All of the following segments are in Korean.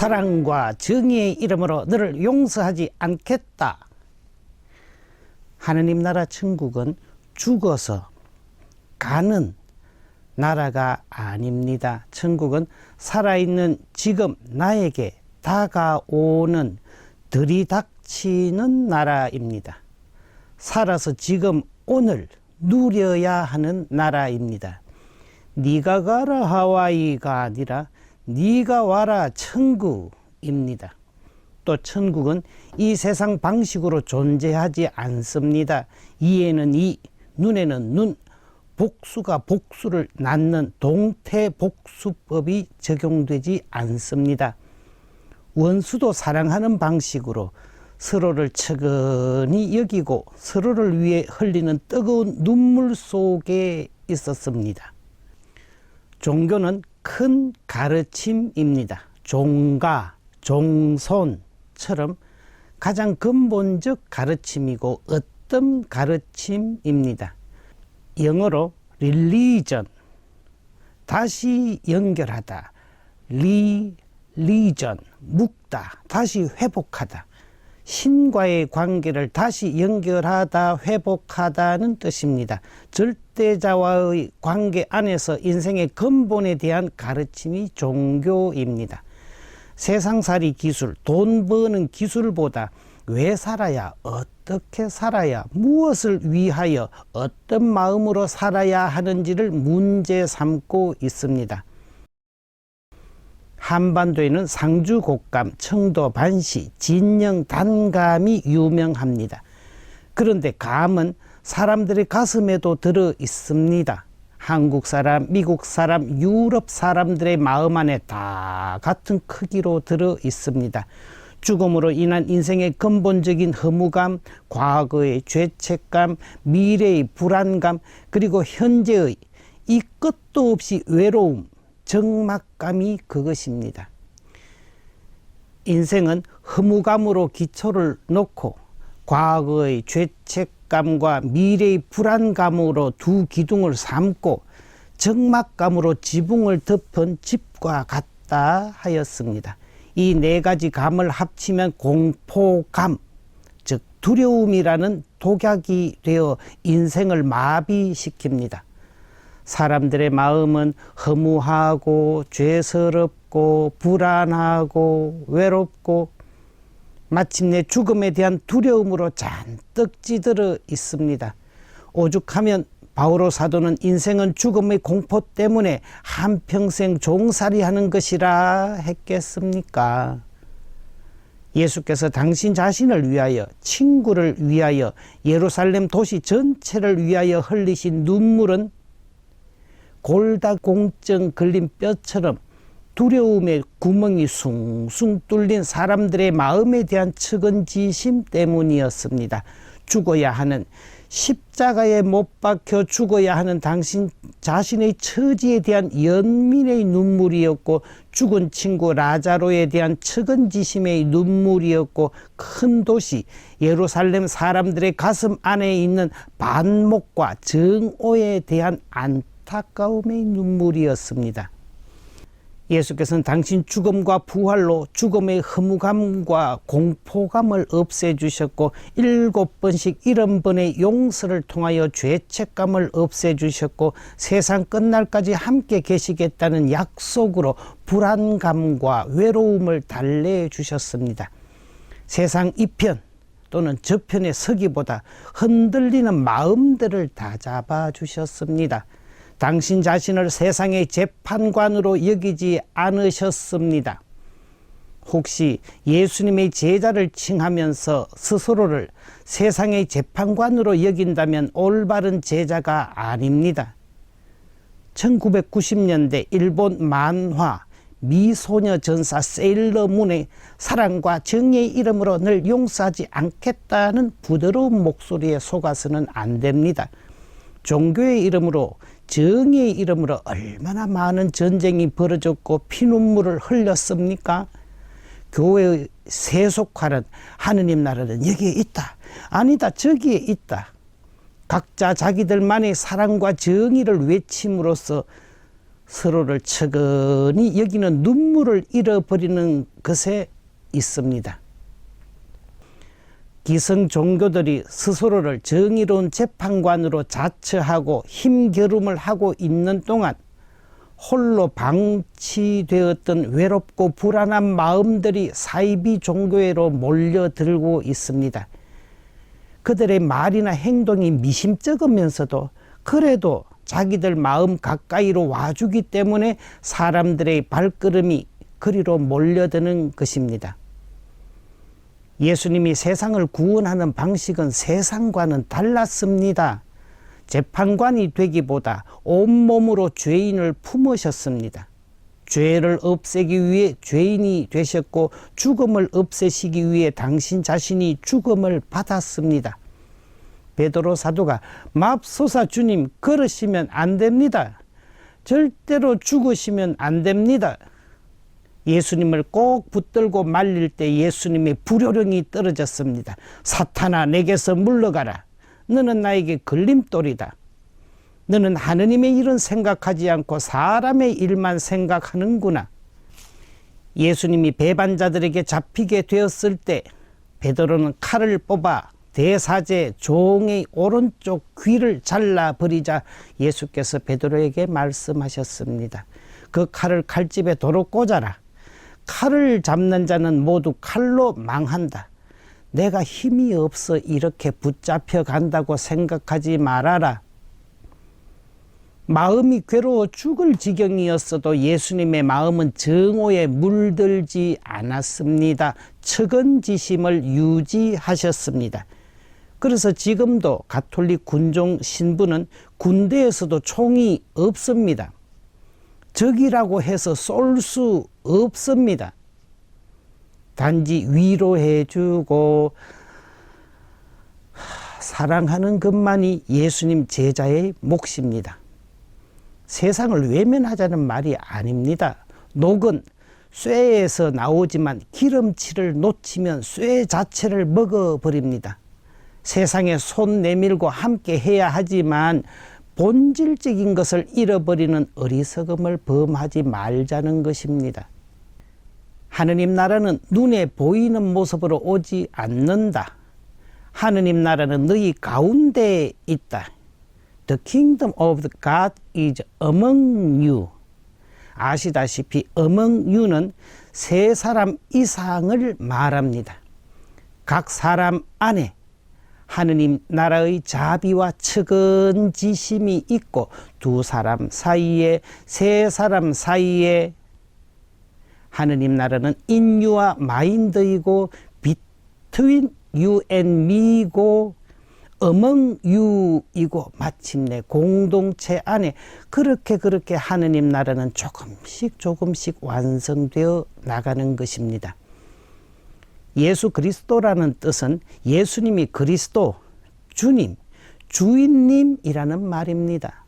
사랑과 정의의 이름으로 너를 용서하지 않겠다. 하느님 나라 천국은 죽어서 가는 나라가 아닙니다. 천국은 살아있는 지금 나에게 다가오는 들이닥치는 나라입니다. 살아서 지금 오늘 누려야 하는 나라입니다. 네가 가라 하와이가 아니라 네가 와라 천국입니다. 또 천국은 이 세상 방식으로 존재하지 않습니다. 이에는 이, 눈에는 눈, 복수가 복수를 낳는 동태복수법이 적용되지 않습니다. 원수도 사랑하는 방식으로 서로를 측은히 여기고 서로를 위해 흘리는 뜨거운 눈물 속에 있었습니다. 종교는 큰 가르침입니다. 종가, 종손처럼 가장 근본적 가르침이고 어떤 가르침입니다. 영어로 religion, 다시 연결하다, religion, 묶다, 다시 회복하다, 신과의 관계를 다시 연결하다, 회복하다는 뜻입니다. 절대자와의 관계 안에서 인생의 근본에 대한 가르침이 종교입니다. 세상살이 기술, 돈 버는 기술보다 왜 살아야, 어떻게 살아야, 무엇을 위하여, 어떤 마음으로 살아야 하는지를 문제 삼고 있습니다. 한반도에는 상주 곡감, 청도 반시, 진영 단감이 유명합니다. 그런데 감은 사람들의 가슴에도 들어 있습니다. 한국 사람, 미국 사람, 유럽 사람들의 마음 안에 다 같은 크기로 들어 있습니다. 죽음으로 인한 인생의 근본적인 허무감, 과거의 죄책감, 미래의 불안감, 그리고 현재의 이 끝도 없이 외로움, 적막감이 그것입니다. 인생은 허무감으로 기초를 놓고 과거의 죄책감과 미래의 불안감으로 두 기둥을 삼고 적막감으로 지붕을 덮은 집과 같다 하였습니다. 이 네 가지 감을 합치면 공포감, 즉 두려움이라는 독약이 되어 인생을 마비시킵니다. 사람들의 마음은 허무하고 죄스럽고 불안하고 외롭고 마침내 죽음에 대한 두려움으로 잔뜩 찌들어 있습니다. 오죽하면 바오로 사도는 인생은 죽음의 공포 때문에 한평생 종살이하는 것이라 했겠습니까? 예수께서 당신 자신을 위하여, 친구를 위하여, 예루살렘 도시 전체를 위하여 흘리신 눈물은 골다공증 걸린 뼈처럼 두려움의 구멍이 숭숭 뚫린 사람들의 마음에 대한 측은지심 때문이었습니다. 죽어야 하는, 십자가에 못 박혀 죽어야 하는 당신 자신의 처지에 대한 연민의 눈물이었고, 죽은 친구 라자로에 대한 측은지심의 눈물이었고, 큰 도시 예루살렘 사람들의 가슴 안에 있는 반목과 정오에 대한 안타까움의 눈물이었습니다. 예수께서는 당신 죽음과 부활로 죽음의 허무감과 공포감을 없애주셨고 7번씩 70번의 용서를 통하여 죄책감을 없애주셨고 세상 끝날까지 함께 계시겠다는 약속으로 불안감과 외로움을 달래주셨습니다. 세상 이편 또는 저편에 서기보다 흔들리는 마음들을 다잡아 주셨습니다. 당신 자신을 세상의 재판관으로 여기지 않으셨습니다. 혹시 예수님의 제자를 칭하면서 스스로를 세상의 재판관으로 여긴다면 올바른 제자가 아닙니다. 1990년대 일본 만화 미소녀 전사 세일러문의 사랑과 정의의 이름으로 늘 용서하지 않겠다는 부드러운 목소리에 속아서는 안 됩니다. 종교의 이름으로, 정의의 이름으로 얼마나 많은 전쟁이 벌어졌고 피눈물을 흘렸습니까? 교회의 세속화는, 하느님 나라는 여기에 있다, 아니다 저기에 있다, 각자 자기들만의 사랑과 정의를 외침으로써 서로를 측은히 여기는 눈물을 잃어버리는 것에 있습니다. 기성 종교들이 스스로를 정의로운 재판관으로 자처하고 힘겨룸을 하고 있는 동안 홀로 방치되었던 외롭고 불안한 마음들이 사이비 종교회로 몰려들고 있습니다. 그들의 말이나 행동이 미심쩍으면서도 그래도 자기들 마음 가까이로 와주기 때문에 사람들의 발걸음이 그리로 몰려드는 것입니다. 예수님이 세상을 구원하는 방식은 세상과는 달랐습니다. 재판관이 되기보다 온몸으로 죄인을 품으셨습니다. 죄를 없애기 위해 죄인이 되셨고 죽음을 없애시기 위해 당신 자신이 죽음을 받았습니다. 베드로 사도가 맙소사 주님, 그러시면 안 됩니다. 절대로 죽으시면 안 됩니다. 예수님을 꼭 붙들고 말릴 때 예수님의 불효령이 떨어졌습니다. 사탄아, 내게서 물러가라. 너는 나에게 걸림돌이다. 너는 하느님의 일은 생각하지 않고 사람의 일만 생각하는구나. 예수님이 배반자들에게 잡히게 되었을 때 베드로는 칼을 뽑아 대사제 종의 오른쪽 귀를 잘라버리자 예수께서 베드로에게 말씀하셨습니다. 그 칼을 칼집에 도로 꽂아라. 칼을 잡는 자는 모두 칼로 망한다. 내가 힘이 없어 이렇게 붙잡혀 간다고 생각하지 말아라. 마음이 괴로워 죽을 지경이었어도 예수님의 마음은 정오에 물들지 않았습니다. 측은지심을 유지하셨습니다. 그래서 지금도 가톨릭 군종 신부는 군대에서도 총이 없습니다. 적이라고 해서 쏠 수 없습니다. 단지 위로해주고 사랑하는 것만이 예수님 제자의 몫입니다. 세상을 외면하자는 말이 아닙니다. 녹은 쇠에서 나오지만 기름칠을 놓치면 쇠 자체를 먹어버립니다. 세상에 손 내밀고 함께 해야 하지만 본질적인 것을 잃어버리는 어리석음을 범하지 말자는 것입니다. 하느님 나라는 눈에 보이는 모습으로 오지 않는다. 하느님 나라는 너희 가운데에 있다. The kingdom of God is among you. 아시다시피 among you는 세 사람 이상을 말합니다. 각 사람 안에 하느님 나라의 자비와 측은지심이 있고 두 사람 사이에, 세 사람 사이에 하느님 나라는 인유와 마인드이고 between you and me이고 among you이고 마침내 공동체 안에 그렇게 하느님 나라는 조금씩 완성되어 나가는 것입니다. 예수 그리스도라는 뜻은 예수님이 그리스도, 주님, 주인님이라는 말입니다.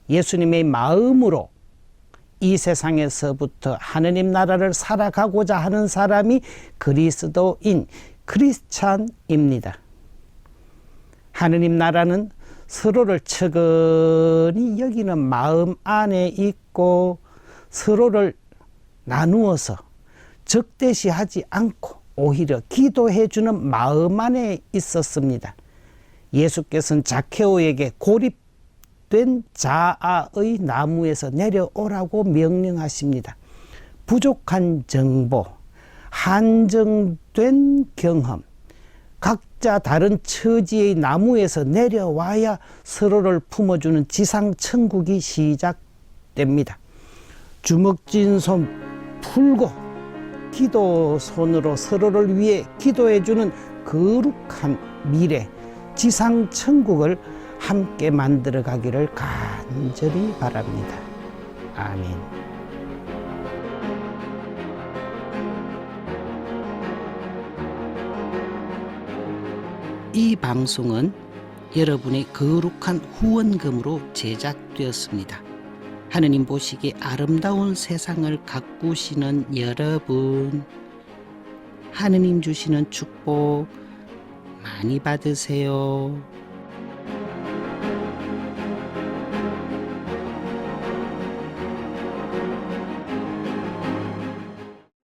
예수님의 마음으로 이 세상에서부터 하느님 나라를 살아가고자 하는 사람이 그리스도인, 크리스찬입니다. 하느님 나라는 서로를 측은히 여기는 마음 안에 있고 서로를 나누어서 적대시하지 않고 오히려 기도해주는 마음 안에 있었습니다. 예수께서는 자케오에게 고립된 자아의 나무에서 내려오라고 명령하십니다. 부족한 정보, 한정된 경험, 각자 다른 처지의 나무에서 내려와야 서로를 품어주는 지상천국이 시작됩니다. 주먹진 손 풀고 기도 손으로 서로를 위해 기도해주는 거룩한 미래, 지상천국을 함께 만들어가기를 간절히 바랍니다. 아멘. 이 방송은 여러분의 거룩한 후원금으로 제작되었습니다. 하느님 보시기에 아름다운 세상을 가꾸시는 여러분, 하느님 주시는 축복 많이 받으세요.